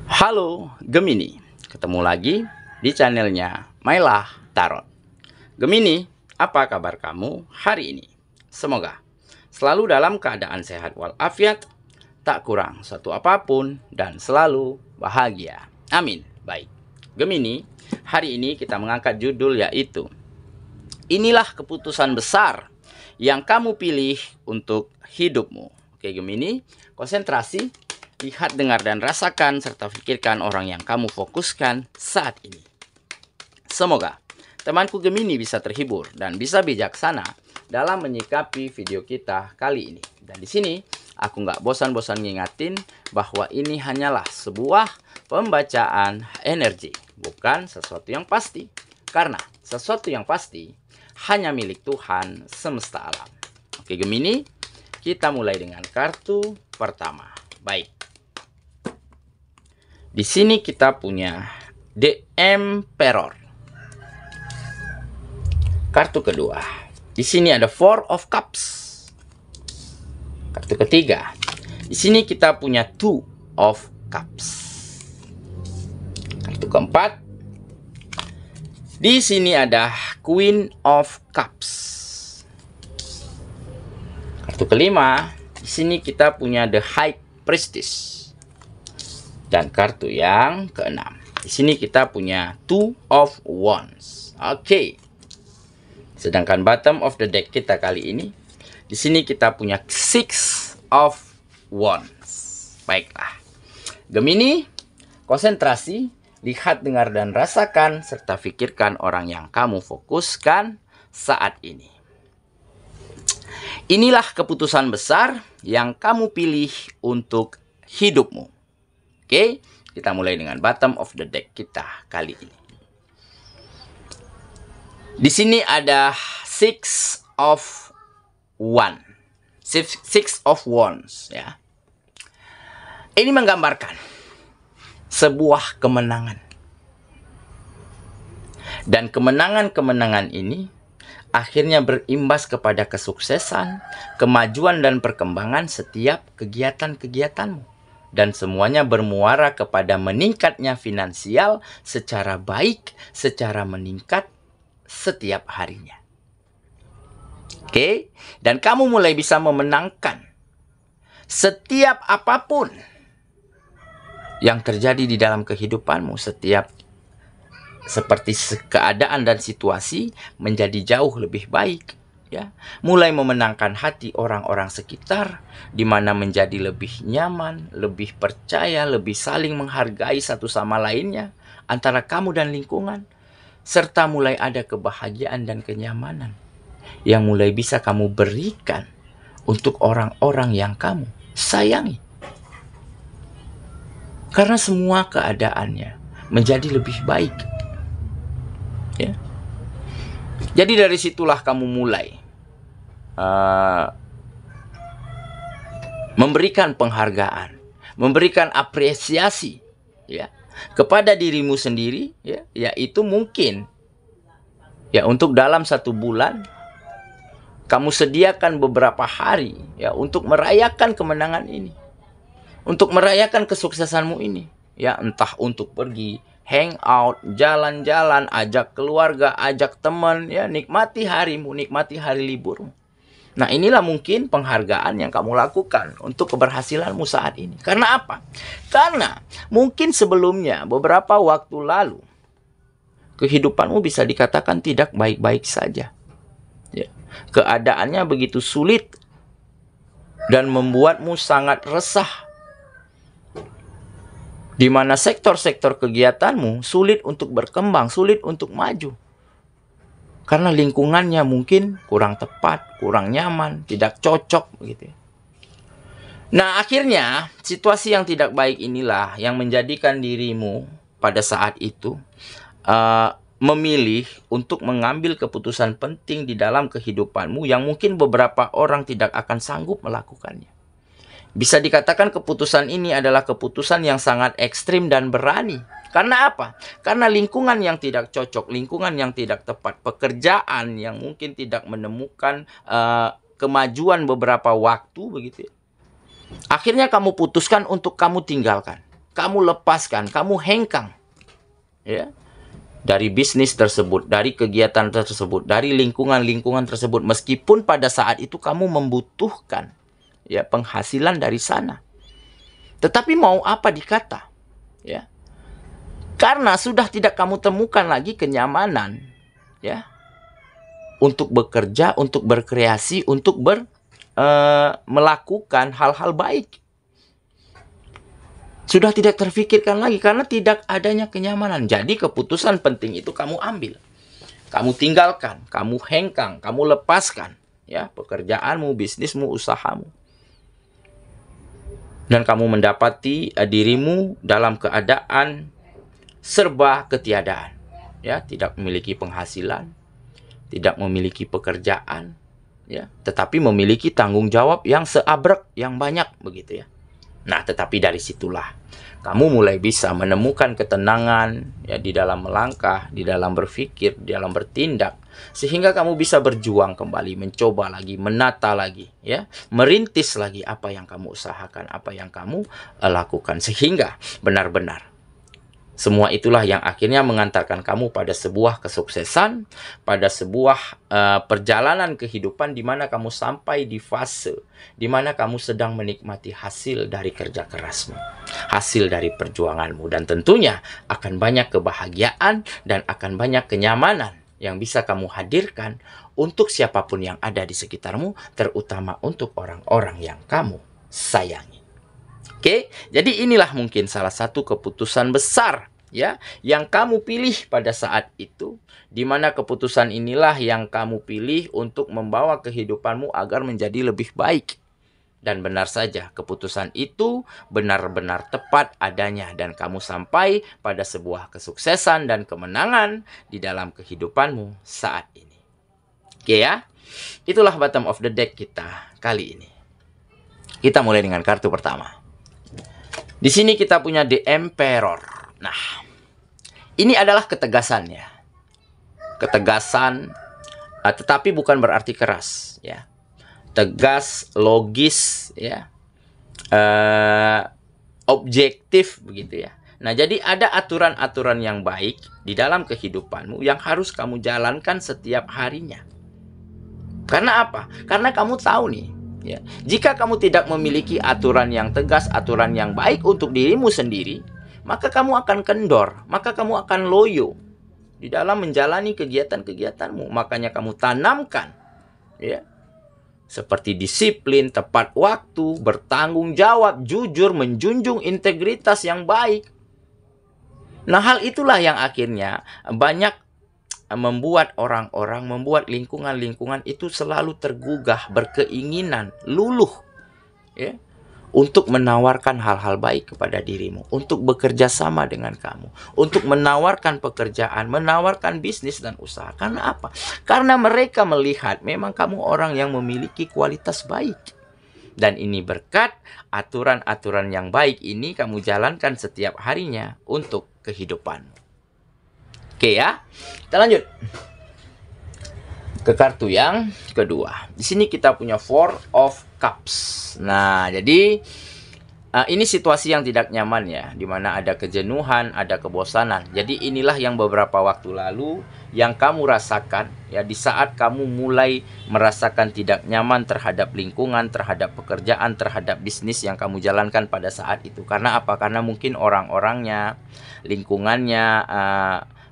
Halo Gemini, ketemu lagi di channelnya Mailah Tarot. Gemini, apa kabar kamu hari ini? Semoga selalu dalam keadaan sehat walafiat, tak kurang satu apapun, dan selalu bahagia. Amin. Baik, Gemini, hari ini kita mengangkat judul yaitu inilah keputusan besar yang kamu pilih untuk hidupmu. Oke Gemini, konsentrasi. Lihat, dengar, dan rasakan, serta pikirkan orang yang kamu fokuskan saat ini. Semoga temanku Gemini bisa terhibur dan bisa bijaksana dalam menyikapi video kita kali ini. Dan di sini aku nggak bosan-bosan ngingatin bahwa ini hanyalah sebuah pembacaan energi, bukan sesuatu yang pasti. Karena sesuatu yang pasti hanya milik Tuhan semesta alam. Oke Gemini, kita mulai dengan kartu pertama. Baik. Di sini kita punya The Emperor. Kartu kedua. Di sini ada Four of Cups. Kartu ketiga. Di sini kita punya Two of Cups. Kartu keempat. Di sini ada Queen of Cups. Kartu kelima. Di sini kita punya The High Priestess. Dan kartu yang keenam. Di sini kita punya Two of Wands. Oke. Sedangkan bottom of the deck kita kali ini, di sini kita punya Six of Wands. Baiklah. Gemini, konsentrasi, lihat, dengar, dan rasakan, serta pikirkan orang yang kamu fokuskan saat ini. Inilah keputusan besar yang kamu pilih untuk hidupmu. Oke, kita mulai dengan bottom of the deck kita kali ini. Di sini ada Six of Wands. Six of Wands ya. Ini menggambarkan sebuah kemenangan. Dan kemenangan-kemenangan ini akhirnya berimbas kepada kesuksesan, kemajuan, dan perkembangan setiap kegiatan-kegiatanmu. Dan semuanya bermuara kepada meningkatnya finansial secara baik, secara meningkat setiap harinya. Oke, dan kamu mulai bisa memenangkan setiap apapun yang terjadi di dalam kehidupanmu. Setiap seperti keadaan dan situasi menjadi jauh lebih baik. Ya, mulai memenangkan hati orang-orang sekitar, di mana menjadi lebih nyaman, lebih percaya, lebih saling menghargai satu sama lainnya antara kamu dan lingkungan, serta mulai ada kebahagiaan dan kenyamanan yang mulai bisa kamu berikan untuk orang-orang yang kamu sayangi. Karena semua keadaannya menjadi lebih baik. Ya. Jadi dari situlah kamu mulai memberikan penghargaan, memberikan apresiasi ya kepada dirimu sendiri ya, yaitu mungkin ya untuk dalam 1 bulan kamu sediakan beberapa hari ya untuk merayakan kemenangan ini, untuk merayakan kesuksesanmu ini ya, entah untuk pergi hangout, jalan-jalan, ajak keluarga, ajak teman ya, nikmati harimu, nikmati hari liburmu. Nah, inilah mungkin penghargaan yang kamu lakukan untuk keberhasilanmu saat ini. Karena apa? Karena mungkin sebelumnya, beberapa waktu lalu, kehidupanmu bisa dikatakan tidak baik-baik saja. Ya. Keadaannya begitu sulit dan membuatmu sangat resah. Di mana sektor-sektor kegiatanmu sulit untuk berkembang, sulit untuk maju. Karena lingkungannya mungkin kurang tepat, kurang nyaman, tidak cocok begitu. Nah, akhirnya situasi yang tidak baik inilah yang menjadikan dirimu pada saat itu memilih untuk mengambil keputusan penting di dalam kehidupanmu yang mungkin beberapa orang tidak akan sanggup melakukannya. Bisa dikatakan keputusan ini adalah keputusan yang sangat ekstrim dan berani. Karena apa? Karena lingkungan yang tidak cocok, lingkungan yang tidak tepat, pekerjaan yang mungkin tidak menemukan kemajuan beberapa waktu begitu. Akhirnya kamu putuskan untuk kamu tinggalkan. kamu lepaskan, kamu hengkang, ya, dari bisnis tersebut, dari kegiatan tersebut, dari lingkungan-lingkungan tersebut, meskipun pada saat itu kamu membutuhkan, ya, penghasilan dari sana. Tetapi mau apa dikata, ya, karena sudah tidak kamu temukan lagi kenyamanan, ya, untuk bekerja, untuk berkreasi, untuk melakukan hal-hal baik. Sudah tidak terfikirkan lagi karena tidak adanya kenyamanan. Jadi keputusan penting itu kamu ambil. Kamu tinggalkan, kamu hengkang, kamu lepaskan, ya, pekerjaanmu, bisnismu, usahamu. Dan kamu mendapati dirimu dalam keadaan serba ketiadaan, ya, tidak memiliki penghasilan, tidak memiliki pekerjaan, ya, tetapi memiliki tanggung jawab yang seabrek, yang banyak, begitu ya. Nah, tetapi dari situlah kamu mulai bisa menemukan ketenangan, ya, di dalam melangkah, di dalam berpikir, di dalam bertindak, sehingga kamu bisa berjuang kembali, mencoba lagi, menata lagi, ya, merintis lagi apa yang kamu usahakan, apa yang kamu lakukan, sehingga benar-benar semua itulah yang akhirnya mengantarkan kamu pada sebuah kesuksesan, pada sebuah perjalanan kehidupan di mana kamu sampai di fase di mana kamu sedang menikmati hasil dari kerja kerasmu, hasil dari perjuanganmu, dan tentunya akan banyak kebahagiaan dan akan banyak kenyamanan yang bisa kamu hadirkan untuk siapapun yang ada di sekitarmu, terutama untuk orang-orang yang kamu sayangi. Oke, jadi inilah mungkin salah satu keputusan besar, ya, yang kamu pilih pada saat itu, di mana keputusan inilah yang kamu pilih untuk membawa kehidupanmu agar menjadi lebih baik. Dan benar saja, keputusan itu benar-benar tepat adanya dan kamu sampai pada sebuah kesuksesan dan kemenangan di dalam kehidupanmu saat ini. Oke ya, itulah bottom of the deck kita kali ini. Kita mulai dengan kartu pertama. Di sini kita punya The Emperor. Nah, ini adalah ketegasannya. Ketegasan, tetapi bukan berarti keras, ya. Tegas, logis, ya. Objektif, begitu ya. Nah, jadi ada aturan-aturan yang baik di dalam kehidupanmu yang harus kamu jalankan setiap harinya. Karena apa? Karena kamu tahu nih, ya, jika kamu tidak memiliki aturan yang tegas, aturan yang baik untuk dirimu sendiri, maka kamu akan kendor, maka kamu akan loyo di dalam menjalani kegiatan-kegiatanmu. Makanya kamu tanamkan, ya, seperti disiplin, tepat waktu, bertanggung jawab, jujur, menjunjung integritas yang baik. Nah, hal itulah yang akhirnya banyak membuat orang-orang, membuat lingkungan-lingkungan itu selalu tergugah, berkeinginan, luluh, ya, untuk menawarkan hal-hal baik kepada dirimu, untuk bekerja sama dengan kamu, untuk menawarkan pekerjaan, menawarkan bisnis dan usaha. Karena apa? Karena mereka melihat memang kamu orang yang memiliki kualitas baik. Dan ini berkat aturan-aturan yang baik ini kamu jalankan setiap harinya untuk kehidupanmu. Oke ya, kita lanjut ke kartu yang kedua. Di sini kita punya Four of Cups. Nah, jadi ini situasi yang tidak nyaman ya, dimana ada kejenuhan, ada kebosanan. Jadi inilah yang beberapa waktu lalu yang kamu rasakan ya, di saat kamu mulai merasakan tidak nyaman terhadap lingkungan, terhadap pekerjaan, terhadap bisnis yang kamu jalankan pada saat itu. Karena apa? Karena mungkin orang-orangnya, lingkungannya,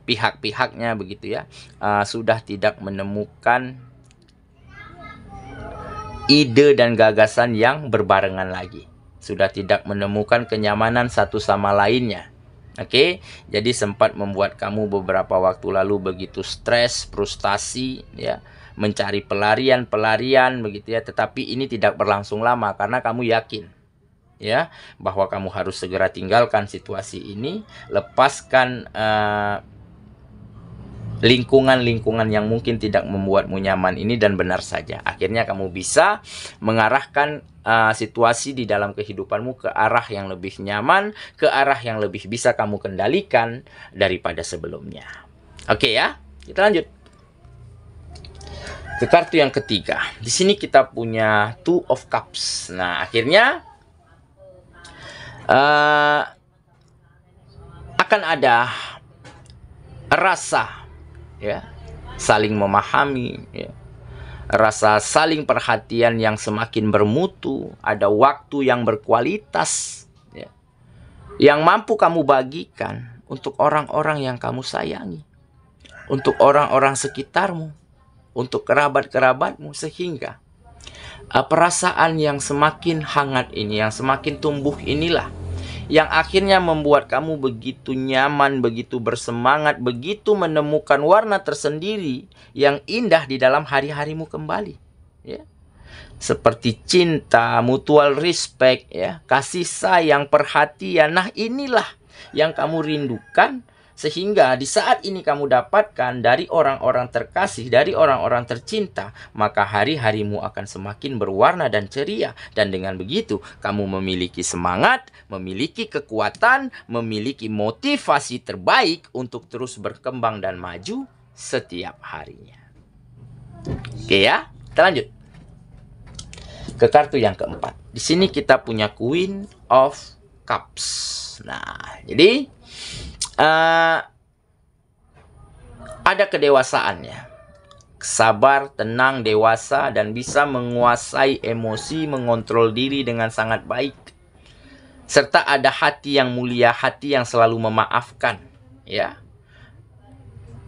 pihak-pihaknya begitu ya, sudah tidak menemukan ide dan gagasan yang berbarengan lagi, sudah tidak menemukan kenyamanan satu sama lainnya. Oke, jadi sempat membuat kamu beberapa waktu lalu begitu stres, frustasi ya, mencari pelarian begitu ya, tetapi ini tidak berlangsung lama karena kamu yakin ya bahwa kamu harus segera tinggalkan situasi ini, lepaskan lingkungan-lingkungan yang mungkin tidak membuatmu nyaman ini, dan benar saja akhirnya kamu bisa mengarahkan situasi di dalam kehidupanmu ke arah yang lebih nyaman, ke arah yang lebih bisa kamu kendalikan daripada sebelumnya. Oke ya, kita lanjut ke kartu yang ketiga. Di sini kita punya Two of Cups. Nah, akhirnya ada rasa ya saling memahami ya, rasa saling perhatian yang semakin bermutu, ada waktu yang berkualitas ya, yang mampu kamu bagikan untuk orang-orang yang kamu sayangi, untuk orang-orang sekitarmu, untuk kerabat-kerabatmu, sehingga perasaan yang semakin hangat ini, yang semakin tumbuh inilah yang akhirnya membuat kamu begitu nyaman, begitu bersemangat, begitu menemukan warna tersendiri yang indah di dalam hari-harimu kembali ya. Seperti cinta, mutual respect ya, kasih sayang, perhatian. Nah, inilah yang kamu rindukan, sehingga di saat ini kamu dapatkan dari orang-orang terkasih, dari orang-orang tercinta, maka hari-harimu akan semakin berwarna dan ceria. Dan dengan begitu, kamu memiliki semangat, memiliki kekuatan, memiliki motivasi terbaik untuk terus berkembang dan maju setiap harinya. Oke ya, kita lanjut ke kartu yang keempat. Di sini kita punya Queen of Cups. Nah, jadi ada kedewasaannya, sabar, tenang, dewasa, dan bisa menguasai emosi, mengontrol diri dengan sangat baik, serta ada hati yang mulia, hati yang selalu memaafkan ya,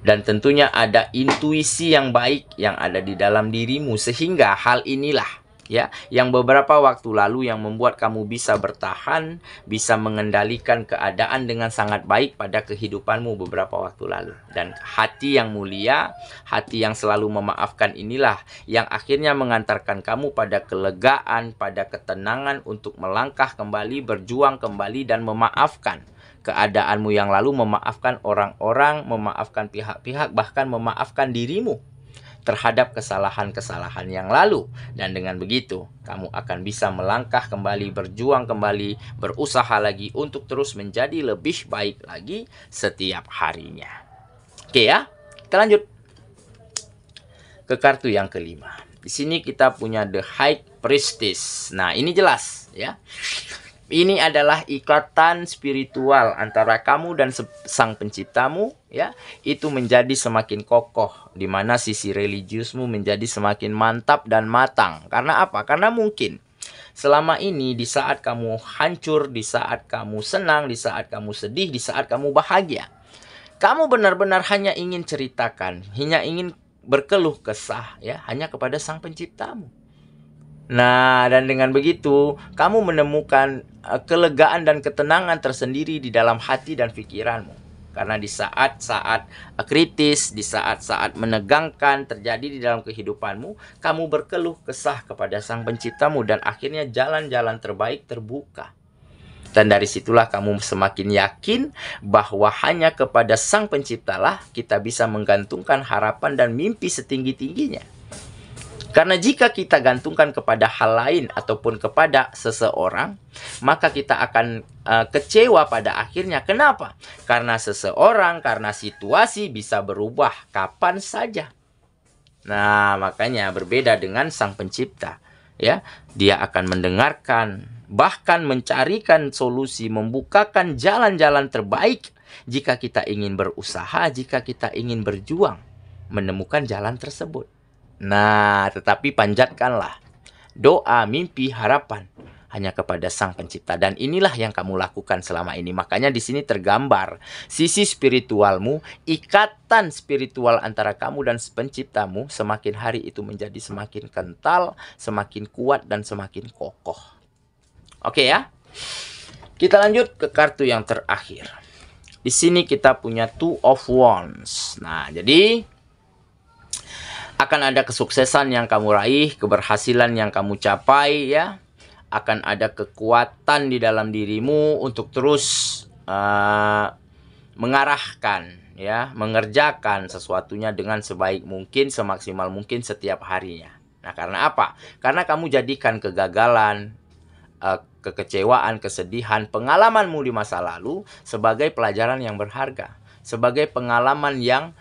dan tentunya ada intuisi yang baik yang ada di dalam dirimu, sehingga hal inilah ya yang beberapa waktu lalu yang membuat kamu bisa bertahan, bisa mengendalikan keadaan dengan sangat baik pada kehidupanmu beberapa waktu lalu. Dan hati yang mulia, hati yang selalu memaafkan inilah yang akhirnya mengantarkan kamu pada kelegaan, pada ketenangan untuk melangkah kembali, berjuang kembali, dan memaafkan keadaanmu yang lalu, memaafkan orang-orang, memaafkan pihak-pihak, bahkan memaafkan dirimu terhadap kesalahan-kesalahan yang lalu. Dan dengan begitu, kamu akan bisa melangkah kembali, berjuang kembali, berusaha lagi untuk terus menjadi lebih baik lagi setiap harinya. Oke ya, kita lanjut ke kartu yang kelima. Di sini kita punya The High Priestess. Nah, ini jelas ya. Ini adalah ikatan spiritual antara kamu dan sang penciptamu ya. Itu menjadi semakin kokoh, di mana sisi religiusmu menjadi semakin mantap dan matang. Karena apa? Karena mungkin selama ini di saat kamu hancur, di saat kamu senang, di saat kamu sedih, di saat kamu bahagia, kamu benar-benar hanya ingin ceritakan, hanya ingin berkeluh kesah ya, hanya kepada sang penciptamu. Nah, dan dengan begitu, kamu menemukan kelegaan dan ketenangan tersendiri di dalam hati dan pikiranmu. Karena di saat-saat kritis, di saat-saat menegangkan terjadi di dalam kehidupanmu, kamu berkeluh kesah kepada sang penciptamu, dan akhirnya jalan-jalan terbaik terbuka. Dan dari situlah kamu semakin yakin bahwa hanya kepada sang penciptalah kita bisa menggantungkan harapan dan mimpi setinggi-tingginya. Karena jika kita gantungkan kepada hal lain ataupun kepada seseorang, maka kita akan kecewa pada akhirnya. Kenapa? Karena seseorang, karena situasi bisa berubah kapan saja. Nah, makanya berbeda dengan sang pencipta. Ya, dia akan mendengarkan, bahkan mencarikan solusi, membukakan jalan-jalan terbaik jika kita ingin berusaha, jika kita ingin berjuang, menemukan jalan tersebut. Nah, tetapi panjatkanlah doa, mimpi, harapan hanya kepada sang pencipta. Dan inilah yang kamu lakukan selama ini. Makanya di sini tergambar sisi spiritualmu, ikatan spiritual antara kamu dan penciptamu semakin hari itu menjadi semakin kental, semakin kuat, dan semakin kokoh. Oke ya. Kita lanjut ke kartu yang terakhir. Di sini kita punya Two of Wands. Nah, jadi akan ada kesuksesan yang kamu raih, keberhasilan yang kamu capai ya. Akan ada kekuatan di dalam dirimu untuk terus mengarahkan ya, mengerjakan sesuatunya dengan sebaik mungkin, semaksimal mungkin setiap harinya. Nah, karena apa? Karena kamu jadikan kegagalan, kekecewaan, kesedihan, pengalamanmu di masa lalu sebagai pelajaran yang berharga, sebagai pengalaman yang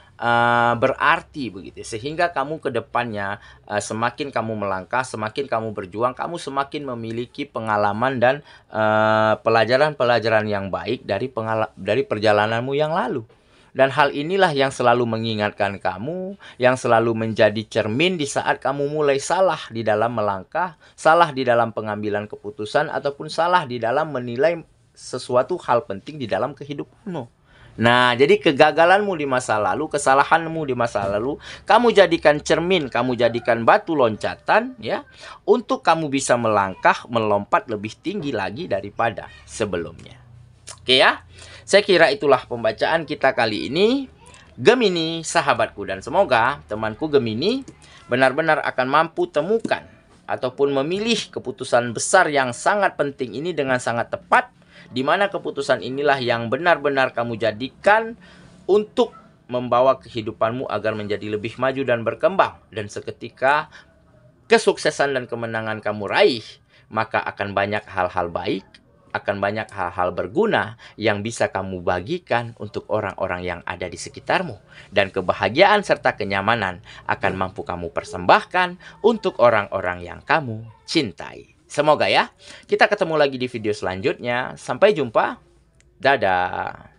berarti begitu. Sehingga kamu ke depannya semakin kamu melangkah, semakin kamu berjuang, kamu semakin memiliki pengalaman dan pelajaran-pelajaran yang baik dari perjalananmu yang lalu. Dan hal inilah yang selalu mengingatkan kamu, yang selalu menjadi cermin di saat kamu mulai salah di dalam melangkah, salah di dalam pengambilan keputusan, ataupun salah di dalam menilai sesuatu hal penting di dalam kehidupanmu. Nah, jadi kegagalanmu di masa lalu, kesalahanmu di masa lalu, kamu jadikan cermin, kamu jadikan batu loncatan, ya, untuk kamu bisa melangkah, melompat lebih tinggi lagi daripada sebelumnya. Oke ya, saya kira itulah pembacaan kita kali ini, Gemini sahabatku, dan semoga temanku Gemini benar-benar akan mampu temukan ataupun memilih keputusan besar yang sangat penting ini dengan sangat tepat, di mana keputusan inilah yang benar-benar kamu jadikan untuk membawa kehidupanmu agar menjadi lebih maju dan berkembang. Dan seketika kesuksesan dan kemenangan kamu raih, maka akan banyak hal-hal baik, akan banyak hal-hal berguna yang bisa kamu bagikan untuk orang-orang yang ada di sekitarmu. Dan kebahagiaan serta kenyamanan akan mampu kamu persembahkan untuk orang-orang yang kamu cintai. Semoga ya, kita ketemu lagi di video selanjutnya. Sampai jumpa. Dadah.